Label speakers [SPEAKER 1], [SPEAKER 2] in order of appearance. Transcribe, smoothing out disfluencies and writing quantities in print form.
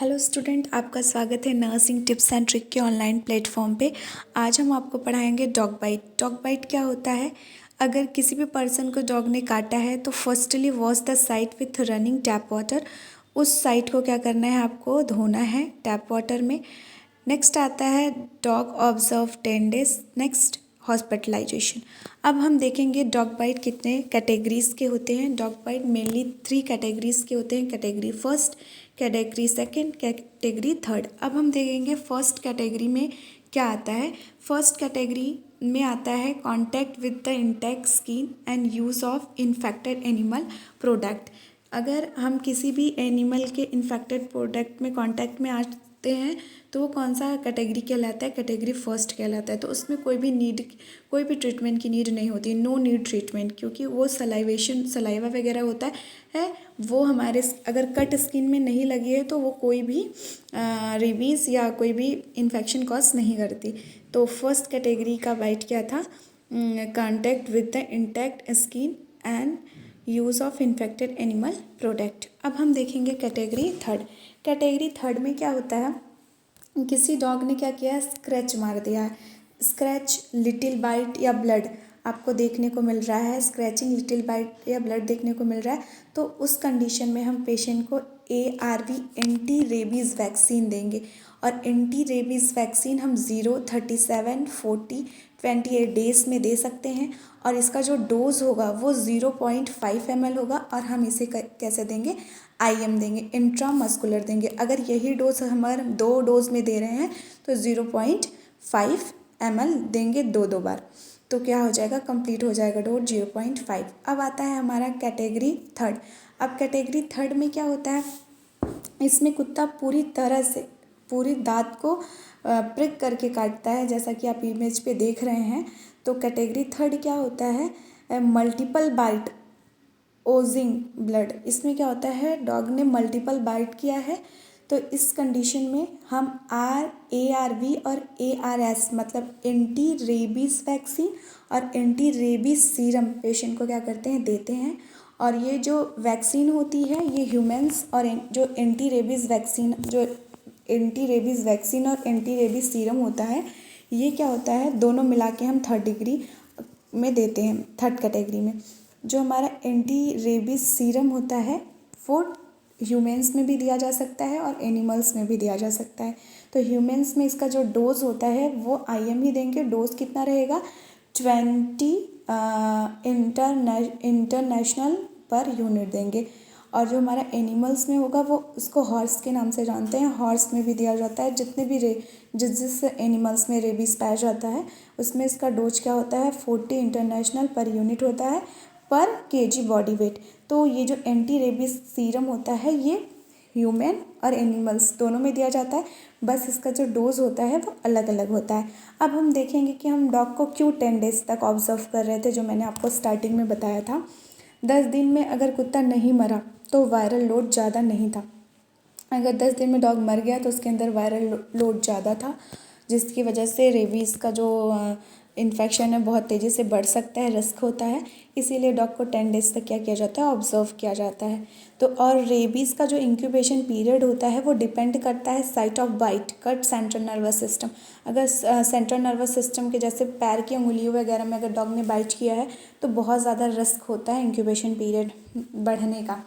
[SPEAKER 1] Hello student, आपका स्वागत है नर्सिंग टिप्स एंड ट्रिक के ऑनलाइन प्लेटफॉर्म पे। आज हम आपको पढ़ाएंगे डॉग बाइट। डॉग बाइट क्या होता है? अगर किसी भी पर्सन को डॉग ने काटा है तो firstly wash the site with running tap water. उस साइट को क्या करना है, आपको धोना है टैप वाटर में। नेक्स्ट आता है dog observe 10 days. Next hospitalisation. अब हम देखेंगे डॉग बाइट कितने कैटेगरीज के होते हैं। डॉग बाइट मेनली 3 कैटेगरीज के होते हैं। Category first, category second, category third. अब हम देखेंगे फर्स्ट कैटेगरी में क्या आता है। फर्स्ट कैटेगरी में आता है contact with the intact skin and use of infected animal product. अगर हम किसी भी एनिमल के इन्फेक्टेड प्रोडक्ट में कांटेक्ट में आते हैं तो वो कौन सा कैटेगरी कहलाता है? कैटेगरी फर्स्ट कहलाता है। तो उसमें कोई भी ट्रीटमेंट की नीड नहीं होती, नो नीड ट्रीटमेंट, क्योंकि वो सलाइवा वगैरह होता है वो हमारे अगर कट स्किन में नहीं लगी है तो वो कोई भी रेबीज़ या कोई भी इन्फेक्शन कॉज नहीं करती। तो फर्स्ट कैटेगरी का बाइट क्या था? Contact with the intact skin and use of infected animal product. अब हम देखेंगे कैटेगरी थर्ड। कैटेगरी थर्ड में क्या होता है, किसी डॉग ने क्या किया है, स्क्रैच मार दिया है। स्क्रैच, लिटिल बाइट या ब्लड आपको देखने को मिल रहा है, स्क्रैचिंग, लिटिल बाइट या ब्लड देखने को मिल रहा है, तो उस कंडीशन में हम पेशेंट को ARV एंटी रेबीज़ वैक्सीन देंगे। और एंटी रेबीज़ वैक्सीन हम 0, 37, 40, 28 डेज़ में दे सकते हैं। और इसका जो डोज होगा वो 0.5 ml होगा। और हम इसे कैसे देंगे? IM देंगे, इंट्रामस्कुलर देंगे। अगर यही डोज हमारे 2 डोज में दे रहे हैं तो 0.5 ml देंगे 2 बार, तो क्या हो जाएगा, कंप्लीट हो जाएगा डोज 0.5। अब आता है हमारा कैटेगरी थर्ड। अब कैटेगरी थर्ड में क्या होता है, इसमें कुत्ता पूरी तरह से पूरी दांत को प्रिक करके काटता है, जैसा कि आप इमेज पे देख रहे हैं। तो कैटेगरी थर्ड क्या होता है, मल्टीपल बाइट ओजिंग ब्लड। इसमें क्या होता है, डॉग ने मल्टीपल बाइट किया है तो इस कंडीशन में हम ARV और ARS मतलब एंटी रेबीज़ वैक्सीन और एंटी रेबीज़ सीरम पेशेंट को क्या करते हैं, देते हैं। और ये जो वैक्सीन होती है ये ह्यूमन्स और जो एंटी रेबीज़ वैक्सीन और एंटी रेबीज़ सीरम होता है, ये क्या होता है, दोनों मिला के हम थर्ड डिग्री में देते हैं। थर्ड कैटेगरी में जो हमारा एंटी रेबीज़ सीरम होता है वो ह्यूमन्स में भी दिया जा सकता है और एनिमल्स में भी दिया जा सकता है। तो ह्यूमन्स में इसका जो डोज होता है वो IM ही देंगे। डोज कितना रहेगा, 20 इंटरनेशनल पर यूनिट देंगे। और जो हमारा एनिमल्स में होगा वो उसको हॉर्स के नाम से जानते हैं, हॉर्स में भी दिया जाता है। जितने भी जिस एनिमल्स में रेबीज़ पाया जाता है उसमें इसका डोज क्या होता है, 40 इंटरनेशनल पर यूनिट होता है पर kg बॉडी वेट। तो ये जो एंटी रेबीज़ सीरम होता है ये ह्यूमन और एनिमल्स दोनों में दिया जाता है, बस इसका जो डोज होता है वो अलग अलग होता है। अब हम देखेंगे कि हम डॉग को क्यों 10 डेज तक ऑब्जर्व कर रहे थे, जो मैंने आपको स्टार्टिंग में बताया था। 10 दिन में अगर कुत्ता नहीं मरा तो वायरल लोड ज़्यादा नहीं था। अगर 10 दिन में डॉग मर गया तो उसके अंदर वायरल लोड ज़्यादा था, जिसकी वजह से रेबीज़ का जो इन्फेक्शन है बहुत तेज़ी से बढ़ सकता है, रिस्क होता है। इसीलिए डॉग को 10 डेज तक क्या किया जाता है, ऑब्जर्व किया जाता है। तो और रेबीज़ का जो इंक्यूबेशन पीरियड होता है वो डिपेंड करता है site of bite, cut, central nervous system. अगर सेंट्रल नर्वस सिस्टम के जैसे पैर की उंगलियों वगैरह में अगर डॉग ने बाइट किया है तो बहुत ज़्यादा रिस्क होता है इंक्यूबेशन पीरियड बढ़ने का।